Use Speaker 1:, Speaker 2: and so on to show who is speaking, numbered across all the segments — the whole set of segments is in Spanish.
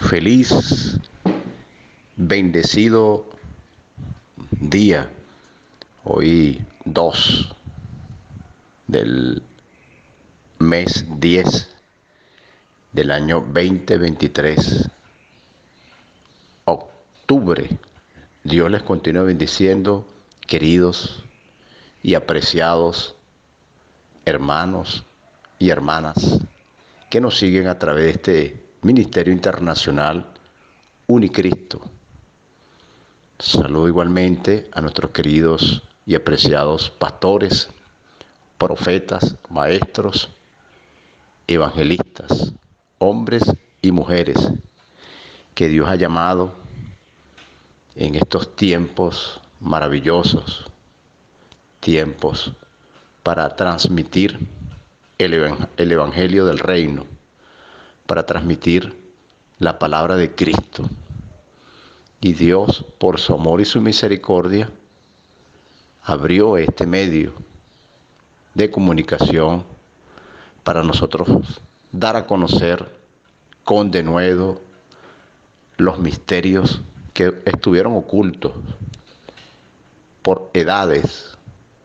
Speaker 1: Feliz, bendecido día, hoy 2 del mes 10 del año 2023, octubre. Dios les continúe bendiciendo, queridos y apreciados hermanos y hermanas que nos siguen a través de este Ministerio Internacional Unicristo. Saludo igualmente a nuestros queridos y apreciados pastores, profetas, maestros, evangelistas, hombres y mujeres que Dios ha llamado en estos tiempos maravillosos, tiempos para transmitir el Evangelio del Reino, para transmitir la palabra de Cristo. Y Dios, por su amor y su misericordia, abrió este medio de comunicación para nosotros dar a conocer con denuedo los misterios que estuvieron ocultos por edades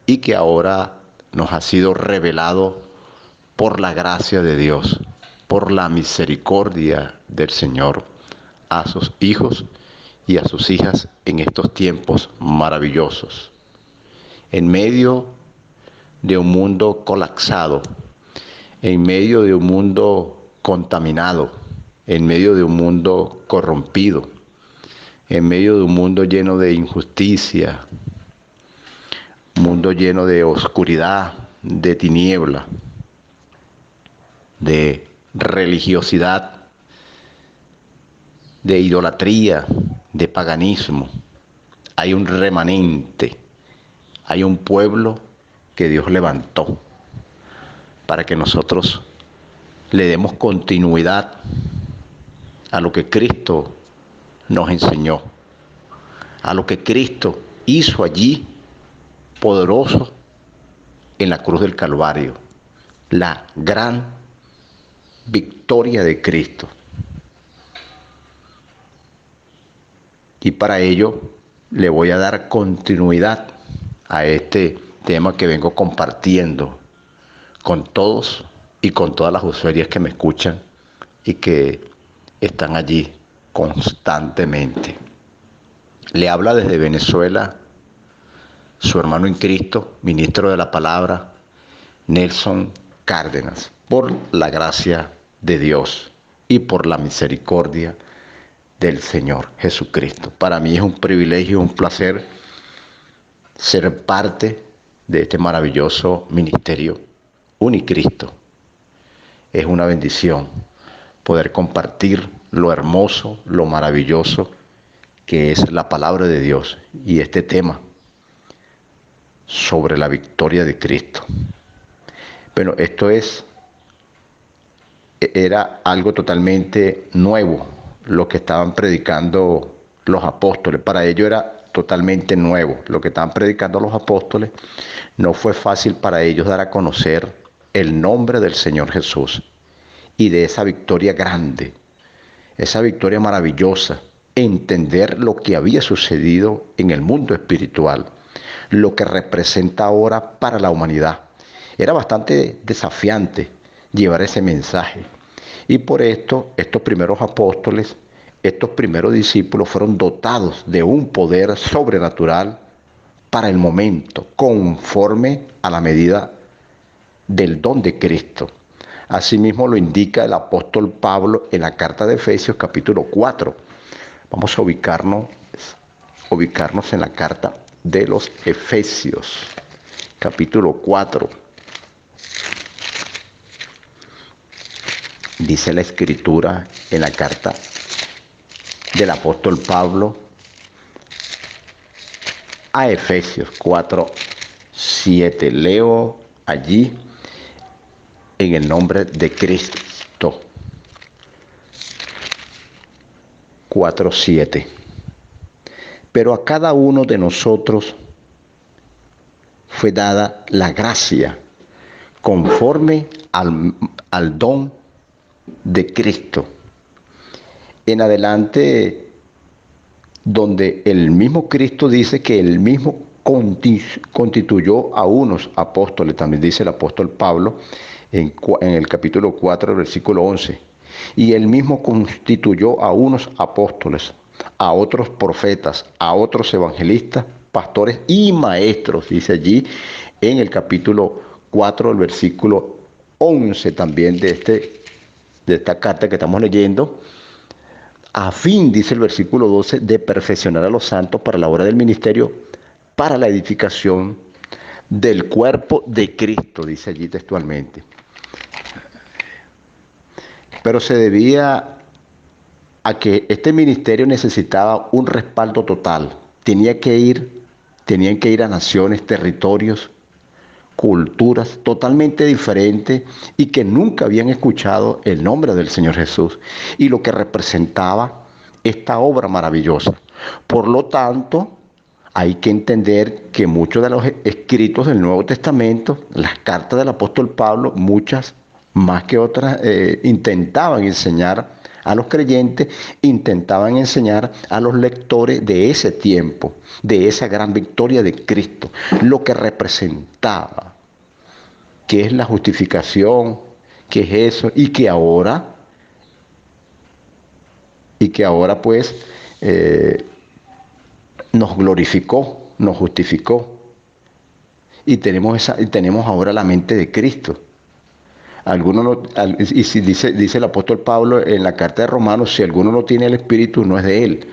Speaker 1: y que ahora nos ha sido revelado por la gracia de Dios, por la misericordia del Señor a sus hijos y a sus hijas en estos tiempos maravillosos. En medio de un mundo colapsado, en medio de un mundo contaminado, en medio de un mundo corrompido, en medio de un mundo lleno de injusticia, un mundo lleno de oscuridad, de tiniebla, de religiosidad, de idolatría, de paganismo. Hay un remanente, hay un pueblo que Dios levantó para que nosotros le demos continuidad a lo que Cristo nos enseñó, a lo que Cristo hizo allí poderoso en la cruz del Calvario, la gran victoria de Cristo. Y para ello le voy a dar continuidad a este tema que vengo compartiendo con todos y con todas las usuarias que me escuchan y que están allí constantemente. Le habla desde Venezuela su hermano en Cristo, ministro de la palabra, Nelson Cárdenas, por la gracia de Dios y por la misericordia del Señor Jesucristo. Para mí es un privilegio, un placer ser parte de este maravilloso ministerio Unicristo. Es una bendición poder compartir lo hermoso, lo maravilloso que es la palabra de Dios y este tema sobre la victoria de Cristo. Bueno, era algo totalmente nuevo lo que estaban predicando los apóstoles. Para ellos era totalmente nuevo lo que estaban predicando los apóstoles. No fue fácil para ellos dar a conocer el nombre del Señor Jesús y de esa victoria grande, esa victoria maravillosa, entender lo que había sucedido en el mundo espiritual, lo que representa ahora para la humanidad. Era bastante desafiante llevar ese mensaje. Y por esto, estos primeros apóstoles, estos primeros discípulos fueron dotados de un poder sobrenatural para el momento, conforme a la medida del don de Cristo. Asimismo lo indica el apóstol Pablo en la carta de Efesios capítulo 4. Vamos a ubicarnos en la carta de los Efesios, capítulo 4. Dice la Escritura en la carta del apóstol Pablo a Efesios 4:7. Leo allí en el nombre de Cristo. 4:7. Pero a cada uno de nosotros fue dada la gracia conforme al don de Cristo. en adelante, donde el mismo Cristo dice que él mismo constituyó a unos apóstoles, también dice el apóstol Pablo en el capítulo 4, versículo 11, y él mismo constituyó a unos apóstoles, a otros profetas, a otros evangelistas, pastores y maestros, dice allí en el capítulo 4, el versículo 11 también de esta carta que estamos leyendo, a fin, dice el versículo 12, de perfeccionar a los santos para la obra del ministerio, para la edificación del cuerpo de Cristo, dice allí textualmente. Pero se debía a que este ministerio necesitaba un respaldo total. Tenían que ir a naciones, territorios, culturas totalmente diferentes y que nunca habían escuchado el nombre del Señor Jesús y lo que representaba esta obra maravillosa. Por lo tanto, hay que entender que muchos de los escritos del Nuevo Testamento, las cartas del apóstol Pablo, muchas más que otras, intentaban enseñar a los creyentes, intentaban enseñar a los lectores de ese tiempo, de esa gran victoria de Cristo, lo que representaba, qué es la justificación, qué es eso, y que ahora pues nos glorificó, nos justificó, y tenemos ahora la mente de Cristo. Alguno no, y si dice el apóstol Pablo en la carta de Romanos, si alguno no tiene el Espíritu, no es de él.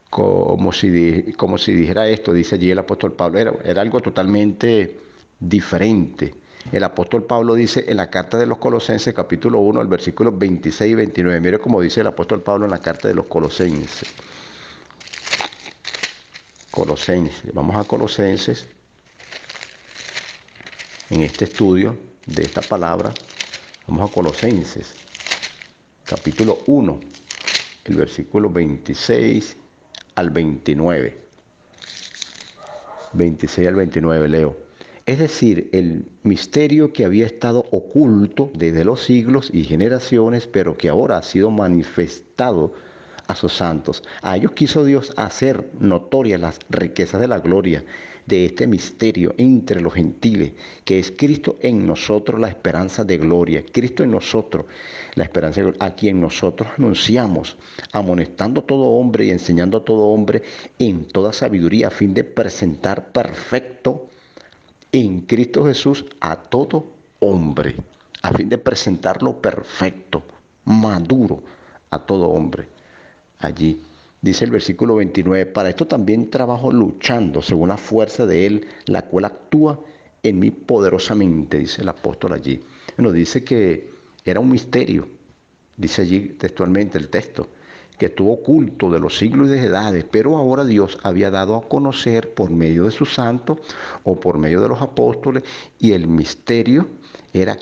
Speaker 1: Como si dijera esto, dice allí el apóstol Pablo, era algo totalmente diferente. El apóstol Pablo dice en la carta de los Colosenses, capítulo 1, el versículo 26 y 29. Mire cómo dice el apóstol Pablo en la carta de los Colosenses. Vamos a Colosenses, en este estudio de esta palabra, vamos a Colosenses, capítulo 1, el versículo 26 al 29. 26 al 29 leo. Es decir, el misterio que había estado oculto desde los siglos y generaciones, pero que ahora ha sido manifestado a sus santos. A ellos quiso Dios hacer notorias las riquezas de la gloria de este misterio entre los gentiles, que es Cristo en nosotros, la esperanza de gloria. Cristo en nosotros, la esperanza de gloria, a quien nosotros anunciamos, amonestando a todo hombre y enseñando a todo hombre en toda sabiduría, a fin de presentar perfecto en Cristo Jesús a todo hombre, a fin de presentarlo perfecto, maduro a todo hombre. Allí dice el versículo 29, para esto también trabajo luchando según la fuerza de Él, la cual actúa en mí poderosamente, dice el apóstol allí. Nos dice que era un misterio, dice allí textualmente el texto, que estuvo oculto de los siglos y de edades, pero ahora Dios había dado a conocer por medio de sus santos o por medio de los apóstoles, y el misterio era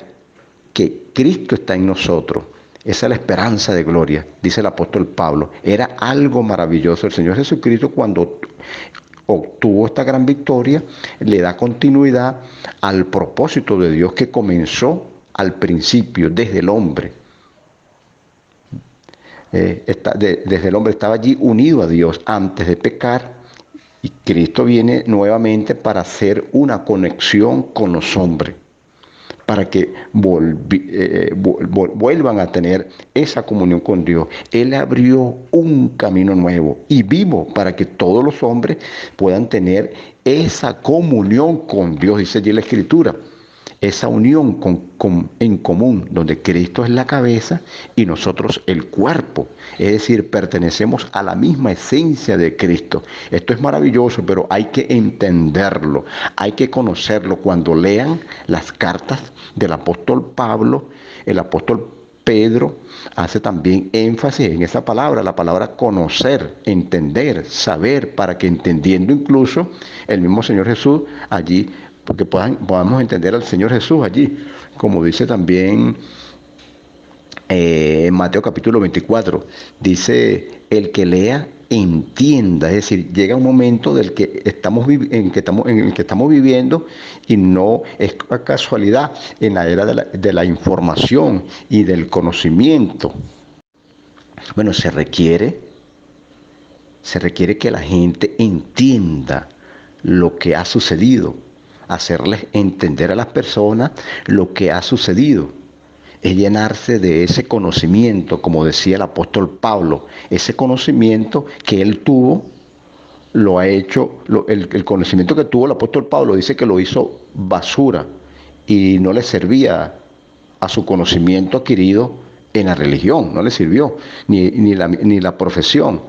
Speaker 1: que Cristo está en nosotros. Esa es la esperanza de gloria, dice el apóstol Pablo. Era algo maravilloso. El Señor Jesucristo, cuando obtuvo esta gran victoria, le da continuidad al propósito de Dios que comenzó al principio, desde el hombre. Desde el hombre estaba allí unido a Dios antes de pecar, y Cristo viene nuevamente para hacer una conexión con los hombres, para que vuelvan a tener esa comunión con Dios. Él abrió un camino nuevo y vivo para que todos los hombres puedan tener esa comunión con Dios, dice allí la Escritura. Esa unión en común, donde Cristo es la cabeza y nosotros el cuerpo. Es decir, pertenecemos a la misma esencia de Cristo. Esto es maravilloso, pero hay que entenderlo, hay que conocerlo. Cuando lean las cartas del apóstol Pablo, el apóstol Pedro hace también énfasis en esa palabra, la palabra conocer, entender, saber, para que entendiendo incluso el mismo Señor Jesús allí, porque podamos entender al Señor Jesús allí, como dice también en Mateo capítulo 24, dice, el que lea entienda, es decir, llega un momento en el que estamos viviendo, y no es casualidad, en la era de la información y del conocimiento. Bueno, se requiere que la gente entienda lo que ha sucedido, hacerles entender a las personas lo que ha sucedido. Es llenarse de ese conocimiento, como decía el apóstol Pablo, ese conocimiento que él tuvo, lo ha hecho, el conocimiento que tuvo el apóstol Pablo dice que lo hizo basura y no le servía a su conocimiento adquirido en la religión, no le sirvió, ni la profesión,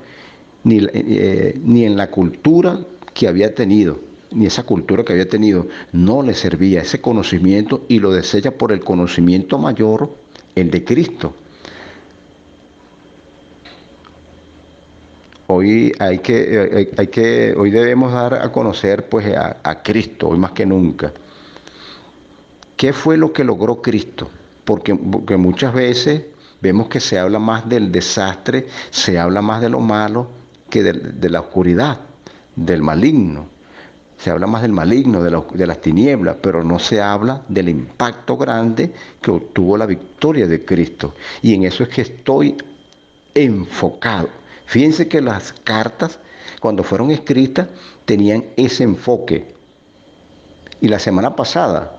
Speaker 1: ni en la cultura que había tenido, ni esa cultura que había tenido, no le servía ese conocimiento y lo desecha por el conocimiento mayor, el de Cristo. Hoy hoy debemos dar a conocer pues a Cristo, hoy más que nunca. ¿Qué fue lo que logró Cristo? Porque muchas veces vemos que se habla más del desastre, se habla más de lo malo que de la oscuridad, del maligno. Se habla más del maligno, de las tinieblas, pero no se habla del impacto grande que obtuvo la victoria de Cristo. Y en eso es que estoy enfocado. Fíjense que las cartas, cuando fueron escritas, tenían ese enfoque. Y la semana pasada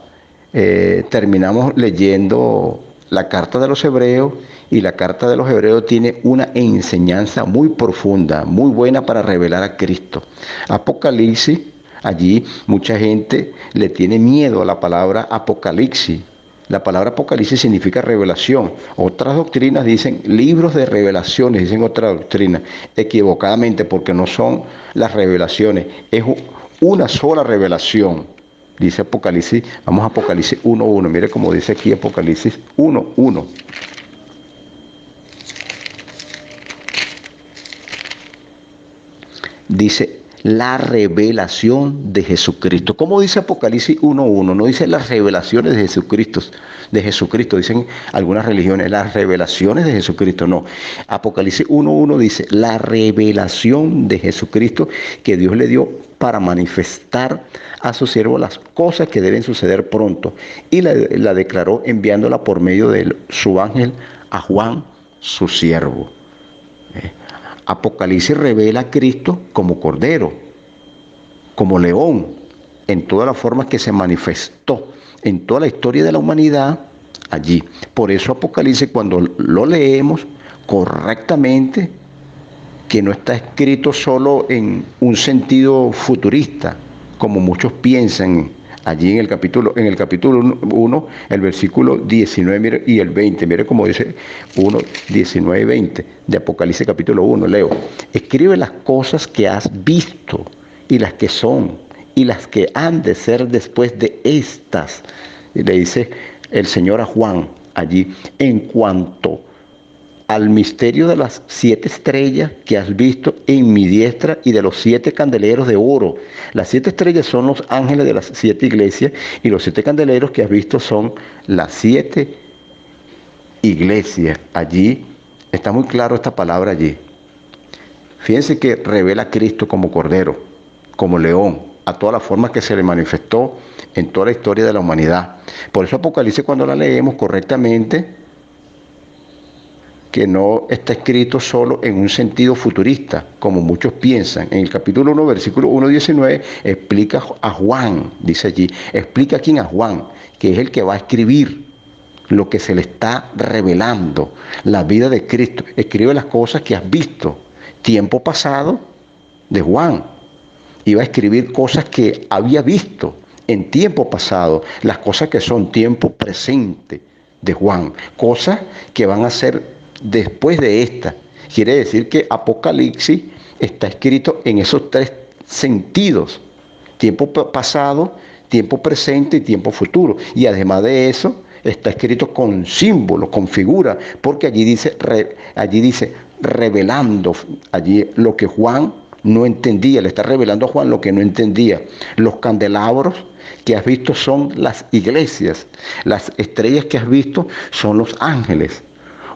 Speaker 1: terminamos leyendo la carta de los Hebreos, y la carta de los Hebreos tiene una enseñanza muy profunda, muy buena para revelar a Cristo. Apocalipsis, allí mucha gente le tiene miedo a la palabra Apocalipsis. La palabra Apocalipsis significa revelación. Otras doctrinas dicen libros de revelaciones, dicen otra doctrina, equivocadamente, porque no son las revelaciones, es una sola revelación. Dice Apocalipsis, vamos a Apocalipsis 1.1, mire cómo dice aquí Apocalipsis 1.1. Dice la revelación de Jesucristo. ¿Cómo dice Apocalipsis 1.1? No dice las revelaciones de Jesucristo, dicen algunas religiones, las revelaciones de Jesucristo, no. Apocalipsis 1.1 dice la revelación de Jesucristo que Dios le dio para manifestar a su siervo las cosas que deben suceder pronto, y la declaró enviándola por medio de su ángel a Juan, su siervo. Apocalipsis revela a Cristo como cordero, como león, en todas las formas que se manifestó en toda la historia de la humanidad allí. Por eso Apocalipsis, cuando lo leemos correctamente, que no está escrito solo en un sentido futurista, como muchos piensan allí en el capítulo 1, el versículo 19 mire, y el 20, mire cómo dice 1, 19 y 20 de Apocalipsis capítulo 1, leo. Escribe las cosas que has visto y las que son y las que han de ser después de estas. Y le dice el Señor a Juan allí, en cuanto al misterio de las 7 estrellas que has visto en mi diestra y de los 7 candeleros de oro. Las 7 estrellas son los ángeles de las 7 iglesias, y los 7 candeleros que has visto son las 7 iglesias. Allí está muy claro esta palabra allí. Fíjense que revela a Cristo como cordero, como león, a todas las formas que se le manifestó en toda la historia de la humanidad. Por eso Apocalipsis, cuando la leemos correctamente, que no está escrito solo en un sentido futurista, como muchos piensan. En el capítulo 1, versículo 1.19, explica a Juan, dice allí, explica quién a Juan, que es el que va a escribir lo que se le está revelando, la vida de Cristo. Escribe las cosas que has visto, tiempo pasado de Juan. Iba a escribir cosas que había visto en tiempo pasado, las cosas que son tiempo presente de Juan, cosas que van a ser después de esta. Quiere decir que Apocalipsis está escrito en esos 3 sentidos: tiempo pasado, tiempo presente y tiempo futuro. Y además de eso, está escrito con símbolos, con figuras, porque allí dice revelando allí lo que Juan no entendía. Le está revelando a Juan lo que no entendía. Los candelabros que has visto son las iglesias, las estrellas que has visto son los ángeles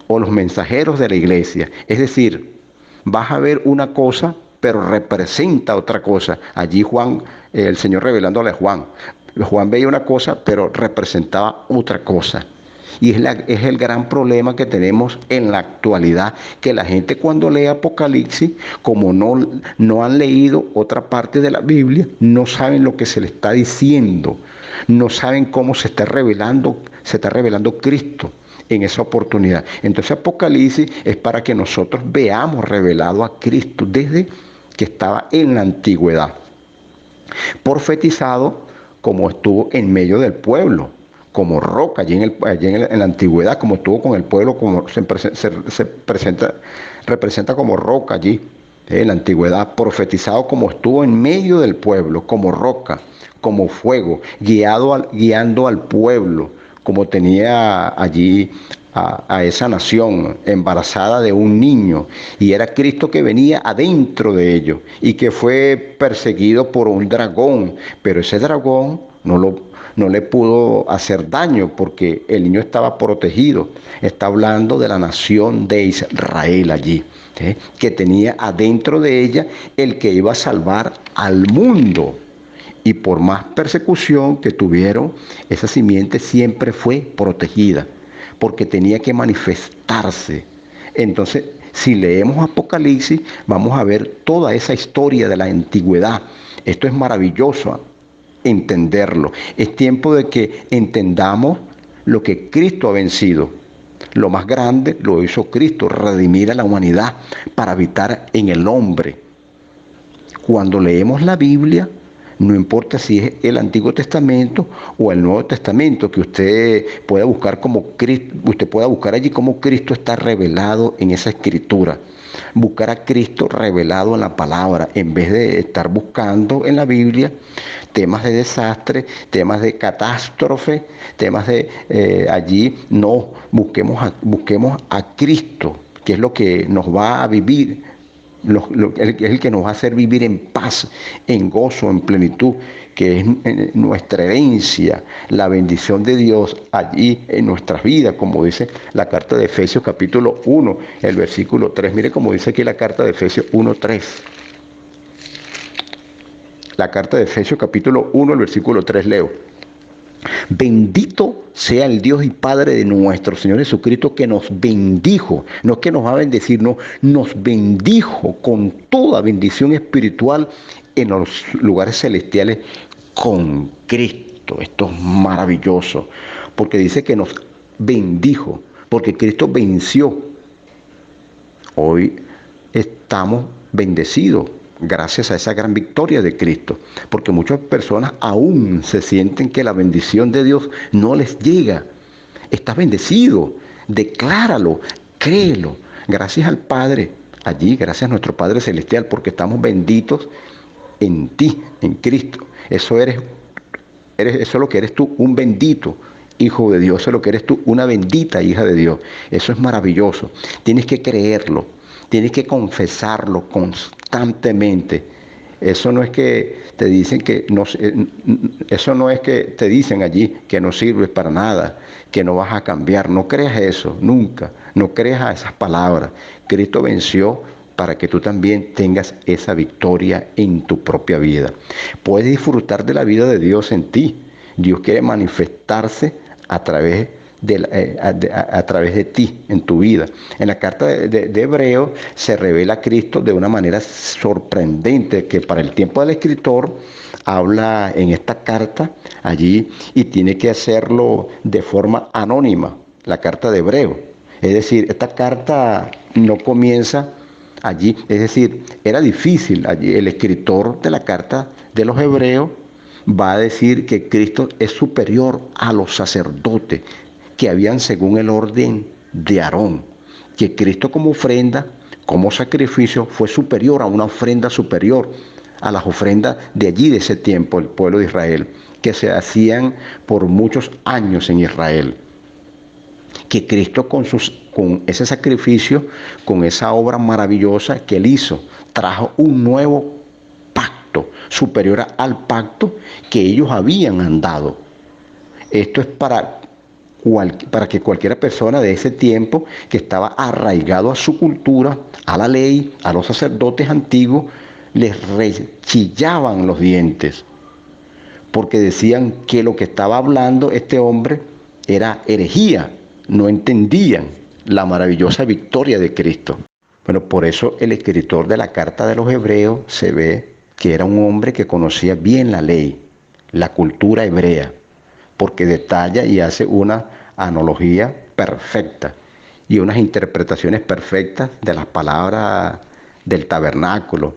Speaker 1: o los mensajeros de la iglesia. Es decir, vas a ver una cosa, pero representa otra cosa. Allí Juan, Señor revelándole a Juan veía una cosa, pero representaba otra cosa. Y es el gran problema que tenemos en la actualidad, que la gente cuando lee Apocalipsis, como no han leído otra parte de la Biblia, no saben lo que se le está diciendo, no saben cómo se está revelando Cristo en esa oportunidad. Entonces Apocalipsis es para que nosotros veamos revelado a Cristo desde que estaba en la antigüedad, profetizado como estuvo en medio del pueblo, como roca allí en la antigüedad, como estuvo con el pueblo, como representa como roca allí en la antigüedad, profetizado como estuvo en medio del pueblo, como roca, como fuego, guiando al pueblo, como tenía allí a esa nación embarazada de un niño, y era Cristo que venía adentro de ellos y que fue perseguido por un dragón, pero ese dragón no le pudo hacer daño porque el niño estaba protegido. Está hablando de la nación de Israel allí, que tenía adentro de ella el que iba a salvar al mundo. Y por más persecución que tuvieron, esa simiente siempre fue protegida, porque tenía que manifestarse. Entonces, si leemos Apocalipsis, vamos a ver toda esa historia de la antigüedad. Esto es maravilloso entenderlo. Es tiempo de que entendamos lo que Cristo ha vencido. Lo más grande lo hizo Cristo, redimir a la humanidad para habitar en el hombre. Cuando leemos la Biblia, no importa si es el Antiguo Testamento o el Nuevo Testamento, que usted pueda buscar allí cómo Cristo está revelado en esa escritura. Buscar a Cristo revelado en la palabra, en vez de estar buscando en la Biblia temas de desastre, temas de catástrofe, temas de allí. No, busquemos a Cristo, que es lo que nos va a vivir. Es el que nos va a hacer vivir en paz, en gozo, en plenitud, que es nuestra herencia, la bendición de Dios allí en nuestras vidas, como dice la carta de Efesios capítulo 1, el versículo 3. Mire cómo dice aquí la carta de Efesios 1, 3. La carta de Efesios capítulo 1, el versículo 3 leo. Bendito sea el Dios y Padre de nuestro Señor Jesucristo, que nos bendijo, no es que nos va a bendecir, no, nos bendijo con toda bendición espiritual en los lugares celestiales con Cristo. Esto es maravilloso, porque dice que nos bendijo, porque Cristo venció. Hoy estamos bendecidos gracias a esa gran victoria de Cristo, porque muchas personas aún se sienten que la bendición de Dios no les llega. Estás bendecido, decláralo, créelo. Gracias al Padre, allí, gracias a nuestro Padre Celestial, porque estamos benditos en ti, en Cristo. Eso es lo que eres tú, un bendito hijo de Dios. Eso es lo que eres tú, una bendita hija de Dios. Eso es maravilloso. Tienes que creerlo. Tienes que confesarlo constantemente. Eso no es que te dicen eso no es que te dicen allí que no sirves para nada, que no vas a cambiar. No creas eso, nunca. No creas a esas palabras. Cristo venció para que tú también tengas esa victoria en tu propia vida. Puedes disfrutar de la vida de Dios en ti. Dios quiere manifestarse a través de ti, en tu vida. En la carta de Hebreos se revela a Cristo de una manera sorprendente, que para el tiempo del escritor habla en esta carta allí y tiene que hacerlo de forma anónima, la carta de Hebreos. Es decir, esta carta no comienza allí, es decir, era difícil allí. El escritor de la carta de los Hebreos va a decir que Cristo es superior a los sacerdotes que habían según el orden de Aarón, que Cristo como ofrenda, como sacrificio, fue superior a una ofrenda superior a las ofrendas de allí, de ese tiempo, el pueblo de Israel, que se hacían por muchos años en Israel. Que Cristo con ese sacrificio, con esa obra maravillosa que Él hizo, trajo un nuevo pacto, superior al pacto que ellos habían andado. Esto es para que cualquiera persona de ese tiempo que estaba arraigado a su cultura, a la ley, a los sacerdotes antiguos, les rechillaban los dientes, porque decían que lo que estaba hablando este hombre era herejía, no entendían la maravillosa victoria de Cristo. Bueno, por eso el escritor de la carta de los Hebreos se ve que era un hombre que conocía bien la ley, la cultura hebrea, porque detalla y hace una analogía perfecta y unas interpretaciones perfectas de las palabras del tabernáculo,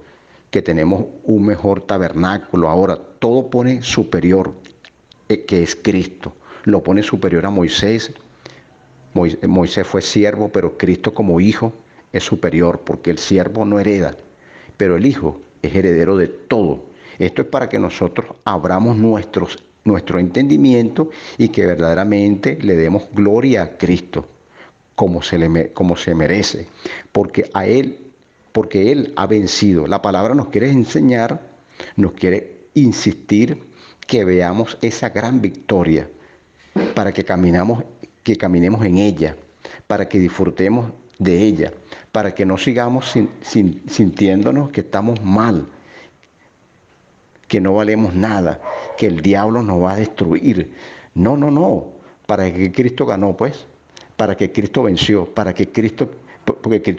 Speaker 1: que tenemos un mejor tabernáculo. Ahora, todo pone superior, que es Cristo. Lo pone superior a Moisés. Moisés fue siervo, pero Cristo como hijo es superior, porque el siervo no hereda, pero el hijo es heredero de todo. Esto es para que nosotros abramos nuestro entendimiento y que verdaderamente le demos gloria a Cristo como se merece, porque Él ha vencido. La palabra nos quiere enseñar, nos quiere insistir que veamos esa gran victoria para que caminemos en ella, para que disfrutemos de ella, para que no sigamos sintiéndonos que estamos mal, que no valemos nada, que el diablo nos va a destruir. No, no, no. ¿Para que Cristo ganó, pues? Para que Cristo venció, porque Cristo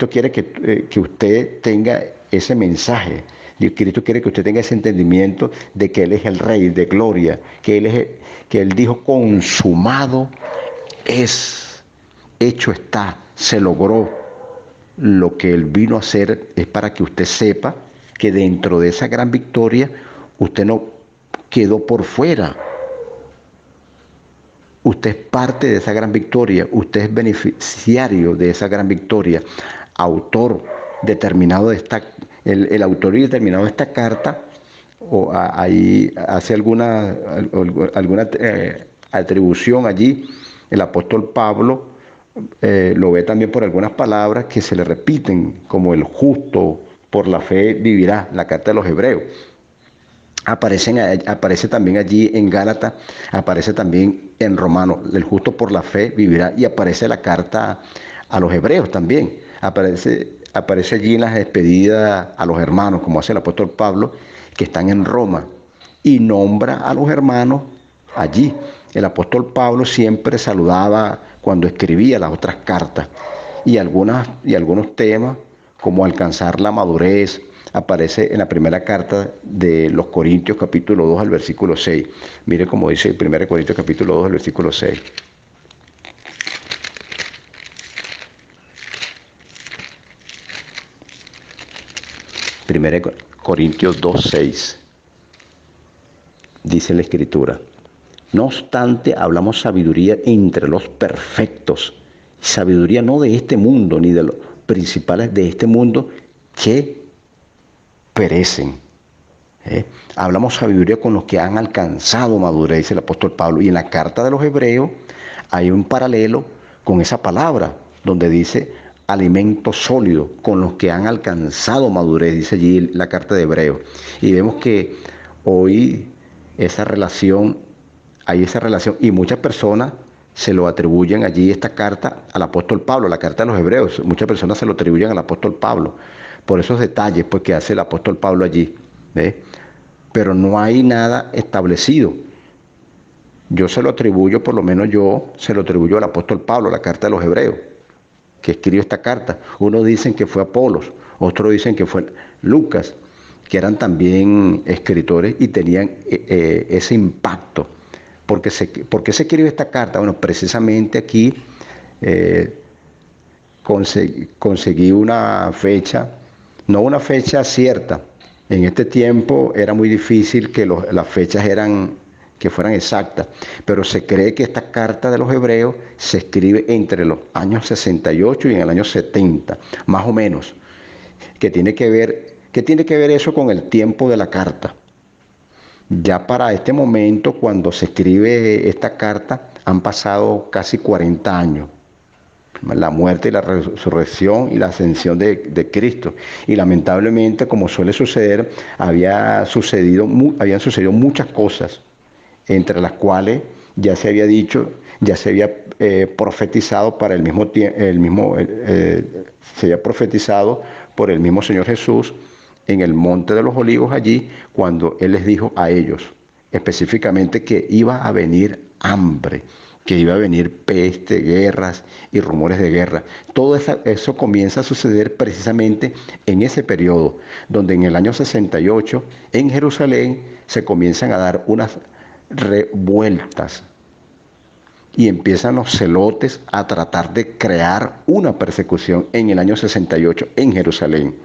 Speaker 1: quiere que usted tenga ese mensaje. Y Cristo quiere que usted tenga ese entendimiento de que Él es el Rey de gloria, que Él dijo: consumado es, hecho está, se logró. Lo que Él vino a hacer es para que usted sepa que dentro de esa gran victoria usted no quedó por fuera. Usted es parte de esa gran victoria, usted es beneficiario de esa gran victoria, autor determinado de el autor determinado de esta carta, o ahí hace alguna atribución allí, el apóstol Pablo lo ve también por algunas palabras que se le repiten, como el justo por la fe vivirá, la carta de los Hebreos. Aparece también allí en Gálatas, aparece también en Romanos, el justo por la fe vivirá, y aparece la carta a los Hebreos también, aparece allí en las despedidas a los hermanos, como hace el apóstol Pablo, que están en Roma, y nombra a los hermanos allí. El apóstol Pablo siempre saludaba cuando escribía las otras cartas, y algunos temas, como alcanzar la madurez, aparece en la primera carta de los Corintios, capítulo 2, al versículo 6. Mire cómo dice el 1 Corintios, capítulo 2, al versículo 6. Corintios 2, 6. Dice la Escritura: no obstante, hablamos sabiduría entre los perfectos, sabiduría no de este mundo, ni de los principales de este mundo que perecen. Hablamos sabiduría con los que han alcanzado madurez, dice el apóstol Pablo. Y en la carta de los Hebreos hay un paralelo con esa palabra, donde dice alimento sólido, con los que han alcanzado madurez, dice allí la carta de Hebreos. Y vemos que hoy hay esa relación, y muchas personas se lo atribuyen allí esta carta al apóstol Pablo, la carta de los Hebreos. Muchas personas se lo atribuyen al apóstol Pablo por esos detalles pues, que hace el apóstol Pablo allí. Pero no hay nada establecido. Yo se lo atribuyo, por lo menos yo se lo atribuyo al apóstol Pablo, la carta de los Hebreos, que escribió esta carta. Unos dicen que fue Apolos, otros dicen que fue Lucas, que eran también escritores y tenían ese impacto. ¿Por qué se escribe esta carta? Bueno, precisamente aquí conseguí una fecha, no una fecha cierta. En este tiempo era muy difícil que las fechas fueran exactas, pero se cree que esta carta de los Hebreos se escribe entre los años 68 y en el año 70, más o menos. ¿Qué tiene que ver eso con el tiempo de la carta? Ya para este momento, cuando se escribe esta carta, han pasado casi 40 años. La muerte y la resurrección y la ascensión de Cristo. Y lamentablemente, como suele suceder, habían sucedido muchas cosas, entre las cuales ya se había dicho, ya se había profetizado para se había profetizado por el mismo Señor Jesús en el Monte de los Olivos allí, cuando Él les dijo a ellos específicamente que iba a venir hambre, que iba a venir peste, guerras y rumores de guerra. Todo eso comienza a suceder precisamente en ese periodo, donde en el año 68 en Jerusalén se comienzan a dar unas revueltas y empiezan los celotes a tratar de crear una persecución en el año 68 en Jerusalén.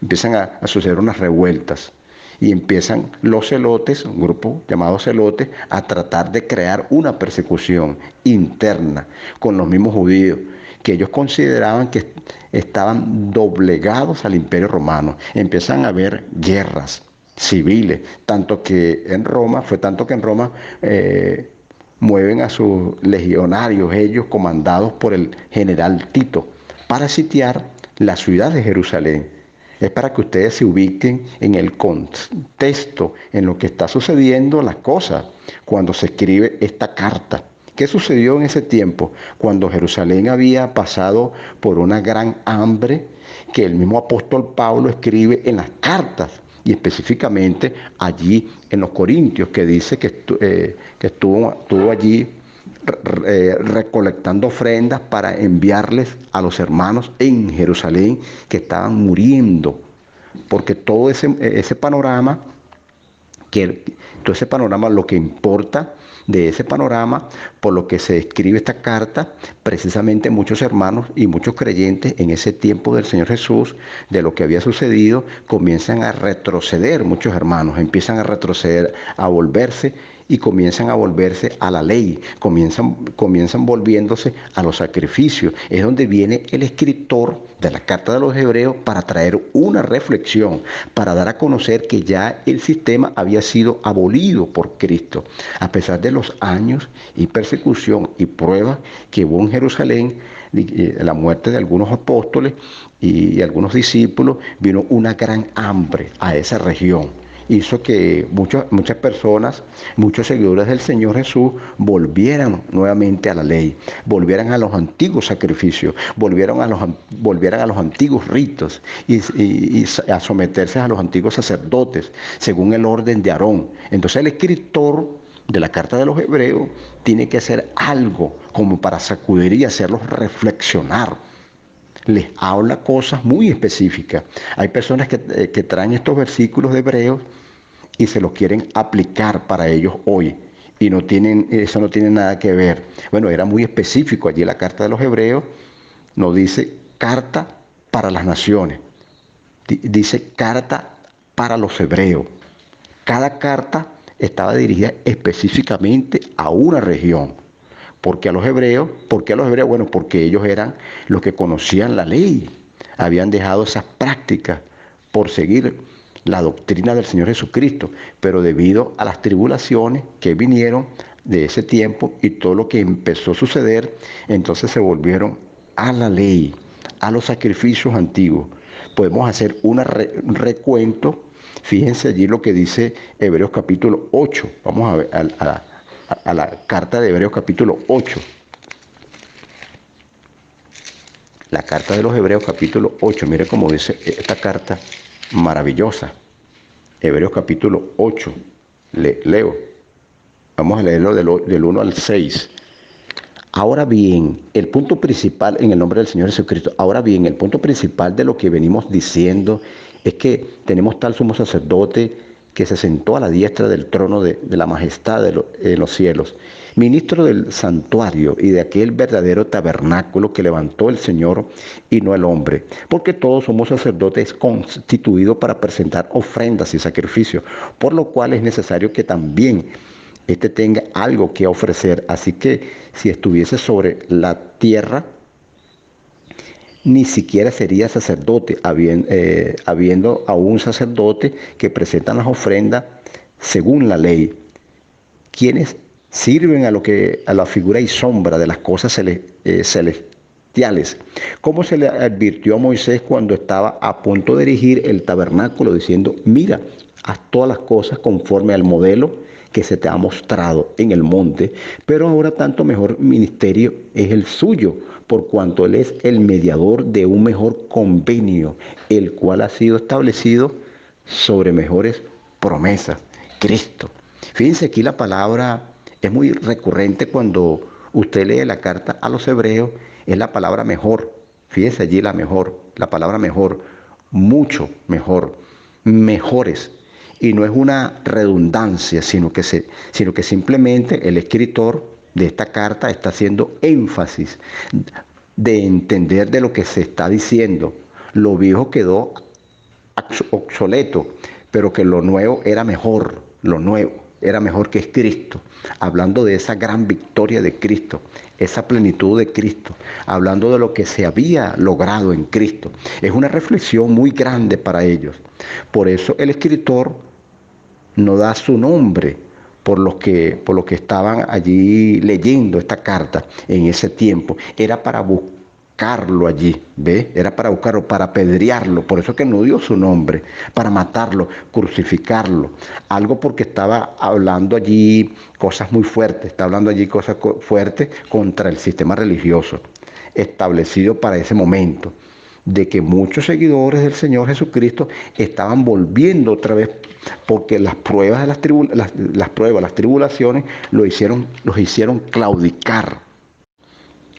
Speaker 1: Empiezan a suceder unas revueltas. Y empiezan los celotes, un grupo llamado celotes, a tratar de crear una persecución interna con los mismos judíos, que ellos consideraban que estaban doblegados al Imperio Romano. Empiezan a haber guerras civiles, tanto que en Roma mueven a sus legionarios, ellos comandados por el general Tito, para sitiar la ciudad de Jerusalén. Es para que ustedes se ubiquen en el contexto, en lo que está sucediendo las cosas, cuando se escribe esta carta. ¿Qué sucedió en ese tiempo? Cuando Jerusalén había pasado por una gran hambre, que el mismo apóstol Pablo escribe en las cartas, y específicamente allí en los Corintios, que dice que estuvo allí recolectando ofrendas para enviarles a los hermanos en Jerusalén que estaban muriendo, porque todo ese panorama, lo que importa de ese panorama, por lo que se escribe esta carta, precisamente muchos hermanos y muchos creyentes en ese tiempo del Señor Jesús, de lo que había sucedido, comienzan a retroceder, muchos hermanos empiezan a retroceder, a volverse, y comienzan a volverse a la ley, comienzan volviéndose a los sacrificios. Es donde viene el escritor de la carta de los Hebreos para traer una reflexión, para dar a conocer que ya el sistema había sido abolido por Cristo, a pesar de los años y persecución y pruebas que hubo en Jerusalén, la muerte de algunos apóstoles y algunos discípulos. Vino una gran hambre a esa región. Hizo que muchas personas, muchos seguidores del Señor Jesús, volvieran nuevamente a la ley, volvieran a los antiguos sacrificios, volvieran a los antiguos ritos y a someterse a los antiguos sacerdotes, según el orden de Aarón. Entonces el escritor de la carta de los Hebreos tiene que hacer algo como para sacudir y hacerlos reflexionar. Les habla cosas muy específicas. Hay personas que traen estos versículos de Hebreos y se los quieren aplicar para ellos hoy, y eso no tiene nada que ver. Bueno, era muy específico. Allí la carta de los Hebreos no dice carta para las naciones, dice carta para los hebreos. Cada carta estaba dirigida específicamente a una región. ¿Por qué a los hebreos? Bueno, porque ellos eran los que conocían la ley, habían dejado esas prácticas por seguir la doctrina del Señor Jesucristo, pero debido a las tribulaciones que vinieron de ese tiempo y todo lo que empezó a suceder, entonces se volvieron a la ley, a los sacrificios antiguos. Podemos hacer un recuento. Fíjense allí lo que dice Hebreos capítulo 8. Vamos a ver a la carta de Hebreos capítulo 8. La carta de los Hebreos capítulo 8. Mire cómo dice esta carta maravillosa. Hebreos capítulo 8. Leo. Vamos a leerlo del 1 al 6. Ahora bien, el punto principal, en el nombre del Señor Jesucristo, ahora bien, el punto principal de lo que venimos diciendo es que tenemos tal sumo sacerdote que se sentó a la diestra del trono de la majestad de los cielos, ministro del santuario y de aquel verdadero tabernáculo que levantó el Señor y no el hombre, porque todos somos sacerdotes constituidos para presentar ofrendas y sacrificios, por lo cual es necesario que también tenga algo que ofrecer. Así que si estuviese sobre la tierra, ni siquiera sería sacerdote, habiendo aún sacerdote que presentan las ofrendas según la ley, quienes sirven a la figura y sombra de las cosas celestiales, como se le advirtió a Moisés cuando estaba a punto de erigir el tabernáculo, diciendo: mira, haz todas las cosas conforme al modelo que se te ha mostrado en el monte, pero ahora tanto mejor ministerio es el suyo, por cuanto él es el mediador de un mejor convenio, el cual ha sido establecido sobre mejores promesas, Cristo. Fíjense, aquí la palabra es muy recurrente cuando Usted lee la carta a los hebreos, es la palabra mejor. Fíjese allí la palabra mejor, mucho mejor, mejores. Y no es una redundancia, sino que simplemente el escritor de esta carta está haciendo énfasis de entender de lo que se está diciendo. Lo viejo quedó obsoleto, pero que lo nuevo era mejor, lo nuevo era mejor, que es Cristo, hablando de esa gran victoria de Cristo, esa plenitud de Cristo, hablando de lo que se había logrado en Cristo. Es una reflexión muy grande para ellos. Por eso el escritor no da su nombre por los que estaban allí leyendo esta carta en ese tiempo. Era para buscarlo allí, ¿ve? Era para buscarlo, para apedrearlo. Por eso que no dio su nombre, para matarlo, crucificarlo. Algo porque estaba hablando allí cosas muy fuertes, está hablando allí cosas fuertes contra el sistema religioso establecido para ese momento, de que muchos seguidores del Señor Jesucristo estaban volviendo otra vez, porque las pruebas, las tribulaciones los hicieron claudicar.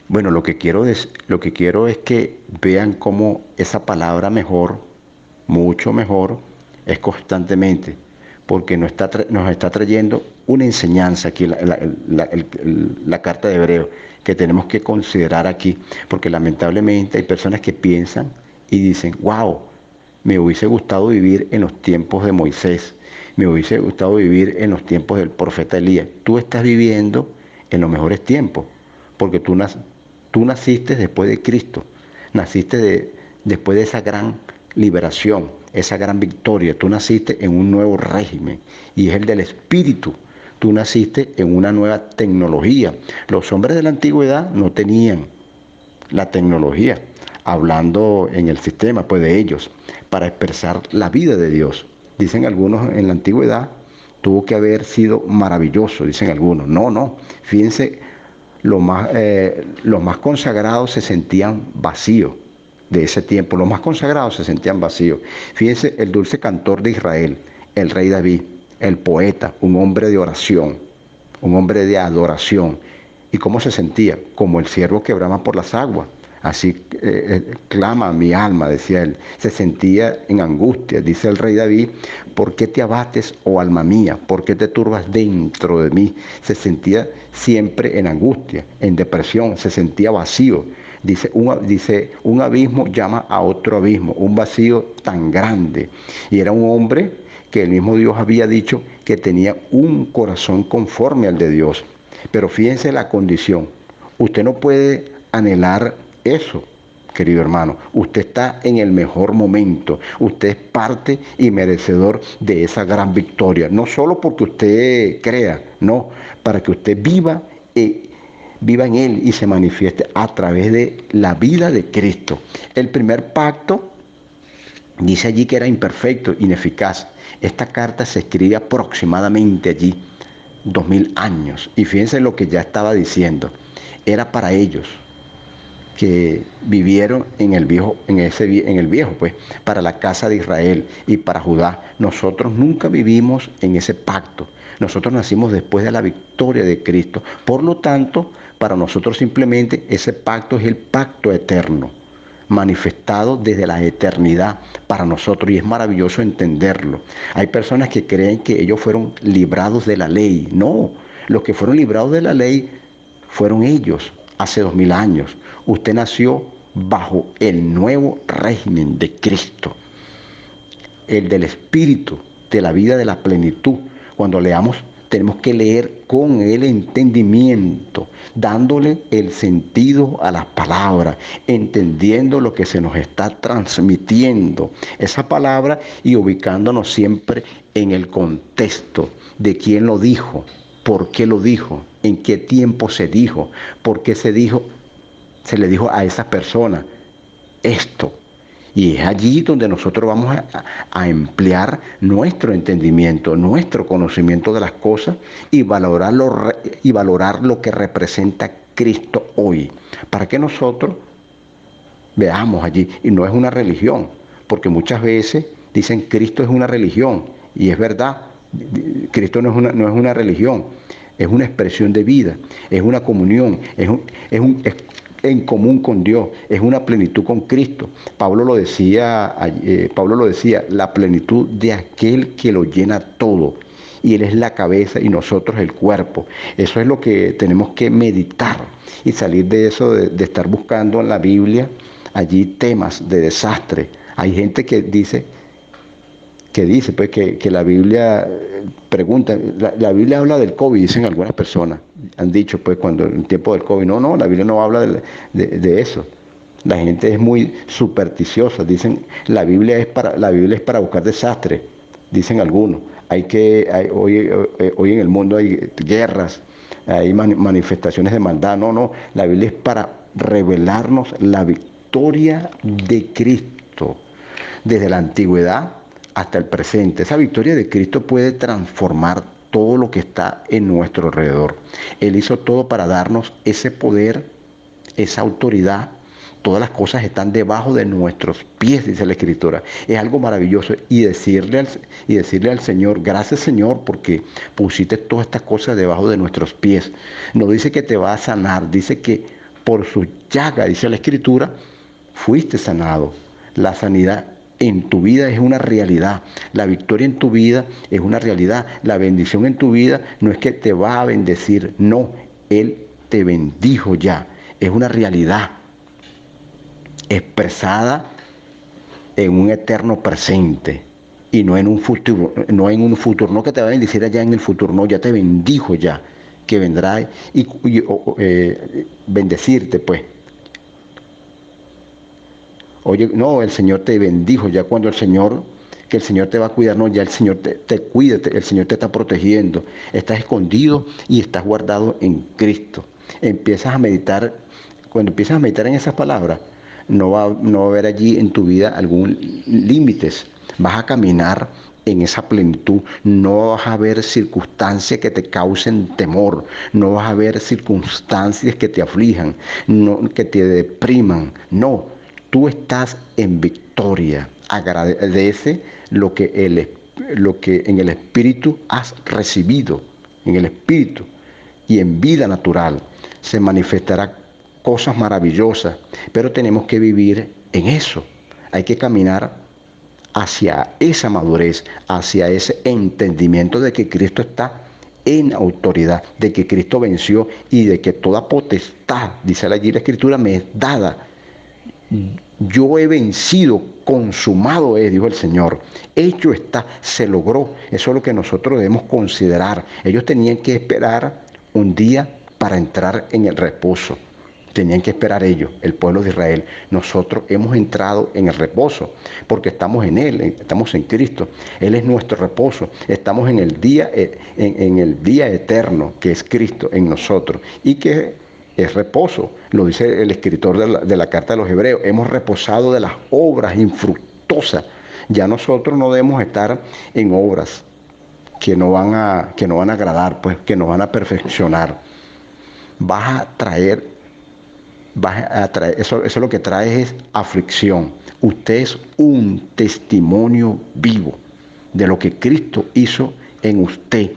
Speaker 1: Bueno, lo que quiero es que vean cómo esa palabra mejor, mucho mejor, es constantemente, porque nos está trayendo una enseñanza aquí, la carta de Hebreos, que tenemos que considerar aquí, porque lamentablemente hay personas que piensan y dicen, wow, me hubiese gustado vivir en los tiempos de Moisés, me hubiese gustado vivir en los tiempos del profeta Elías. Tú estás viviendo en los mejores tiempos, porque tú naciste después de Cristo, naciste después de esa gran liberación, esa gran victoria. Tú naciste en un nuevo régimen y es el del Espíritu. Tú naciste en una nueva tecnología. Los hombres de la antigüedad no tenían la tecnología, hablando en el sistema pues de ellos, para expresar la vida de Dios. Dicen algunos, en la antigüedad tuvo que haber sido maravilloso, dicen algunos. No, fíjense, los más consagrados se sentían vacíos de ese tiempo. Los más consagrados se sentían vacíos. Fíjense, el dulce cantor de Israel, el rey David, el poeta, un hombre de oración, un hombre de adoración. ¿Y cómo se sentía? Como el ciervo que brama por las aguas. Así clama mi alma, decía él. Se sentía en angustia. Dice el rey David, ¿por qué te abates, oh alma mía? ¿Por qué te turbas dentro de mí? Se sentía siempre en angustia, en depresión, se sentía vacío. Dice, un abismo llama a otro abismo, un vacío tan grande. Y era un hombre que el mismo Dios había dicho que tenía un corazón conforme al de Dios. Pero fíjense la condición. Usted no puede anhelar eso, querido hermano. Usted está en el mejor momento. Usted es parte y merecedor de esa gran victoria. No solo porque usted crea, no, para que usted viva en Él y se manifieste a través de la vida de Cristo. El primer pacto dice allí que era imperfecto, ineficaz. Esta carta se escribe aproximadamente allí 2000 años. Y fíjense lo que ya estaba diciendo. Era para ellos que vivieron en el viejo, pues, para la casa de Israel y para Judá. Nosotros nunca vivimos en ese pacto. Nosotros nacimos después de la victoria de Cristo. Por lo tanto, para nosotros simplemente ese pacto es el pacto eterno, manifestado desde la eternidad para nosotros, y es maravilloso entenderlo. Hay personas que creen que ellos fueron librados de la ley. No, los que fueron librados de la ley fueron ellos hace 2000 años. Usted nació bajo el nuevo régimen de Cristo, el del Espíritu, de la vida de la plenitud. Cuando leamos, tenemos que leer con el entendimiento, dándole el sentido a las palabras, entendiendo lo que se nos está transmitiendo esa palabra y ubicándonos siempre en el contexto de quién lo dijo, por qué lo dijo, en qué tiempo se dijo, por qué se le dijo a esa persona esto. Y es allí donde nosotros vamos a emplear nuestro entendimiento, nuestro conocimiento de las cosas y valorar lo que representa Cristo hoy, para que nosotros veamos allí. Y no es una religión, porque muchas veces dicen Cristo es una religión, y es verdad, Cristo no es una religión. es una expresión de vida, es una comunión, es en común con Dios, es una plenitud con Cristo. Pablo lo decía, la plenitud de aquel que lo llena todo. Y Él es la cabeza y nosotros el cuerpo. Eso es lo que tenemos que meditar y salir de eso, de estar buscando en la Biblia allí temas de desastre. Hay gente que dice pues que la Biblia pregunta, la Biblia habla del COVID, dicen algunas personas, han dicho pues cuando en tiempo del COVID, no, la Biblia no habla de eso. La gente es muy supersticiosa, dicen la Biblia es para buscar desastre, dicen algunos. Hoy en el mundo hay guerras, hay manifestaciones de maldad. No, la Biblia es para revelarnos la victoria de Cristo desde la antigüedad hasta el presente. Esa victoria de Cristo puede transformar todo lo que está en nuestro alrededor. Él hizo todo para darnos ese poder, esa autoridad. Todas las cosas están debajo de nuestros pies, dice la Escritura. Es algo maravilloso. Y decirle al Señor, gracias Señor, porque pusiste todas estas cosas debajo de nuestros pies. No dice que te va a sanar, dice que por su llaga, dice la Escritura, fuiste sanado. La sanidad en tu vida es una realidad. La victoria en tu vida es una realidad. La bendición en tu vida no es que te va a bendecir, no. Él te bendijo ya. Es una realidad expresada en un eterno presente y no en un futuro, no que te va a bendecir allá en el futuro, no, ya te bendijo ya, que vendrá y bendecirte pues. Oye, no, el Señor te bendijo ya cuando que el Señor te va a cuidar, no, ya el Señor te cuida, el Señor te está protegiendo, estás escondido y estás guardado en Cristo. Cuando empiezas a meditar en esas palabras, no va a haber allí en tu vida algún límites. Vas a caminar en esa plenitud. No vas a ver circunstancias que te causen temor. No vas a ver circunstancias que te aflijan, que te depriman. No, tú estás en victoria. Agradece lo que en el Espíritu has recibido. En el Espíritu y en vida natural se manifestará cosas maravillosas, pero tenemos que vivir en eso. Hay que caminar hacia esa madurez, hacia ese entendimiento de que Cristo está en autoridad, de que Cristo venció y de que toda potestad, dice allí la Escritura, me es dada. Yo he vencido, consumado es, dijo el Señor. Hecho está, se logró. Eso es lo que nosotros debemos considerar. Ellos tenían que esperar un día para entrar en el reposo. Tenían que esperar ellos, el pueblo de Israel. Nosotros hemos entrado en el reposo porque estamos en Él, estamos en Cristo. Él es nuestro reposo. Estamos en el día eterno que es Cristo en nosotros y que es reposo. Lo dice el escritor de la carta de los Hebreos. Hemos reposado de las obras infructuosas. Ya nosotros no debemos estar en obras que no van a agradar, pues, que nos van a perfeccionar. Vas a traer, eso lo que trae es aflicción. Usted es un testimonio vivo de lo que Cristo hizo en usted.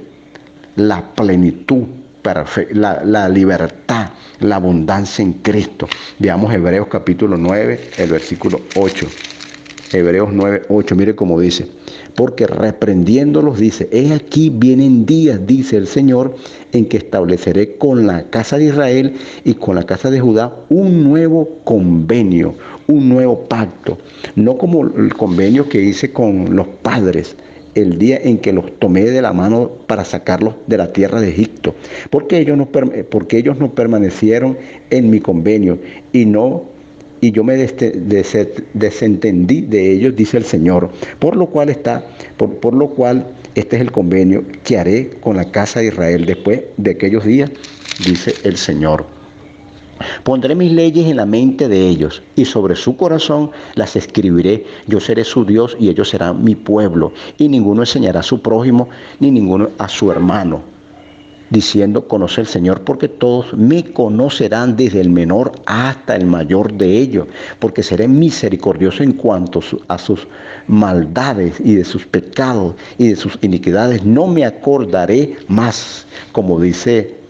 Speaker 1: La plenitud perfecta, la libertad, la abundancia en Cristo. Veamos Hebreos capítulo 9, el versículo 8. Hebreos 9, 8, mire cómo dice. Porque reprendiéndolos dice, he aquí vienen días, dice el Señor, en que estableceré con la casa de Israel y con la casa de Judá un nuevo convenio, un nuevo pacto. No como el convenio que hice con los padres el día en que los tomé de la mano para sacarlos de la tierra de Egipto, porque ellos no permanecieron en mi convenio y yo me desentendí de ellos, dice el Señor. Por lo cual este es el convenio que haré con la casa de Israel después de aquellos días, dice el Señor. Pondré mis leyes en la mente de ellos y sobre su corazón las escribiré. Yo seré su Dios y ellos serán mi pueblo. Y ninguno enseñará a su prójimo ni ninguno a su hermano. diciendo: conoce el Señor, porque todos me conocerán, desde el menor hasta el mayor de ellos, porque seré misericordioso en cuanto a sus maldades y de sus pecados y de sus iniquidades. No me acordaré más, como dice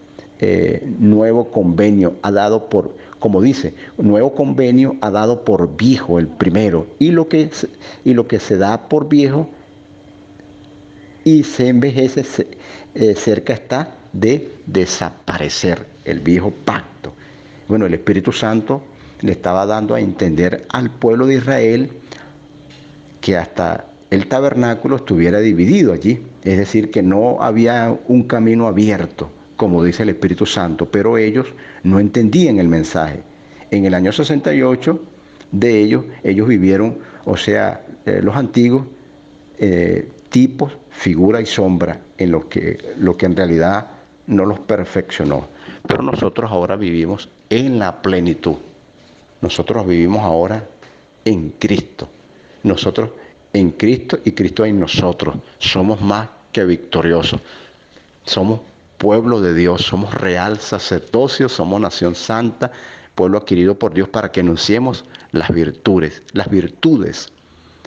Speaker 1: nuevo convenio ha dado por, como dice, nuevo convenio ha dado por viejo el primero, y lo que se da por viejo y se envejece, cerca está de desaparecer el viejo pacto. Bueno, el Espíritu Santo le estaba dando a entender al pueblo de Israel que hasta el tabernáculo estuviera dividido allí, es decir, que no había un camino abierto, como dice el Espíritu Santo, pero ellos no entendían el mensaje. En el año 68 de ellos vivieron, o sea, los antiguos, tipos, figura y sombra, en lo que en realidad no los perfeccionó. Pero nosotros ahora vivimos en la plenitud. Nosotros vivimos ahora en Cristo. Nosotros en Cristo y Cristo en nosotros. Somos más que victoriosos. Somos pueblo de Dios, somos real sacerdocio, somos nación santa, pueblo adquirido por Dios, para que anunciemos las virtudes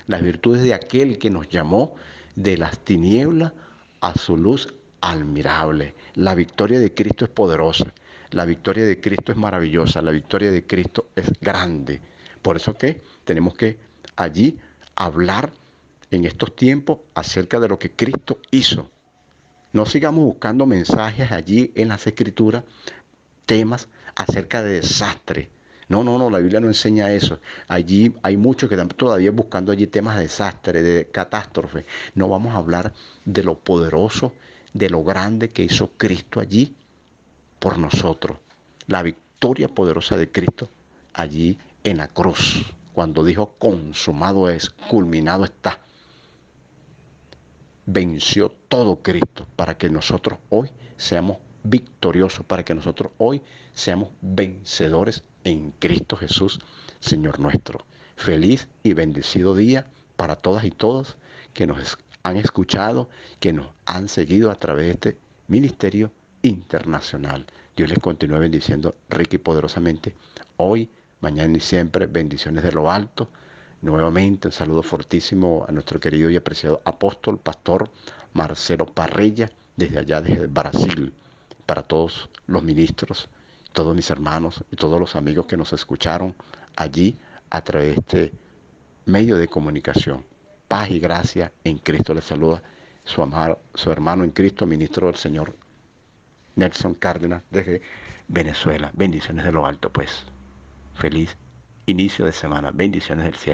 Speaker 1: de aquel que nos llamó de las tinieblas a su luz admirable. La victoria de Cristo es poderosa, la victoria de Cristo es maravillosa, la victoria de Cristo es grande. Por eso que tenemos que allí hablar en estos tiempos acerca de lo que Cristo hizo. No sigamos buscando mensajes allí en las Escrituras, temas acerca de desastre. No, la Biblia no enseña eso. Allí hay muchos que están todavía buscando allí temas de desastre, de catástrofe. No, vamos a hablar de lo poderoso, de lo grande que hizo Cristo allí por nosotros. La victoria poderosa de Cristo allí en la cruz, cuando dijo: consumado es, culminado está. Venció todo Cristo para que nosotros hoy seamos victoriosos, para que nosotros hoy seamos vencedores en Cristo Jesús, Señor nuestro. Feliz y bendecido día para todas y todos que nos han escuchado, que nos han seguido a través de este ministerio internacional. Dios les continúe bendiciendo rica y poderosamente hoy, mañana y siempre. Bendiciones de lo alto. Nuevamente un saludo fortísimo a nuestro querido y apreciado apóstol, pastor Marcelo Parrilla, desde allá, desde Brasil. Para todos los ministros, todos mis hermanos y todos los amigos que nos escucharon allí a través de este medio de comunicación. Paz y gracia en Cristo. Les saluda su hermano en Cristo, ministro del Señor, Nelson Cárdenas, desde Venezuela. Bendiciones de lo alto, pues. Feliz inicio de semana. Bendiciones del cielo.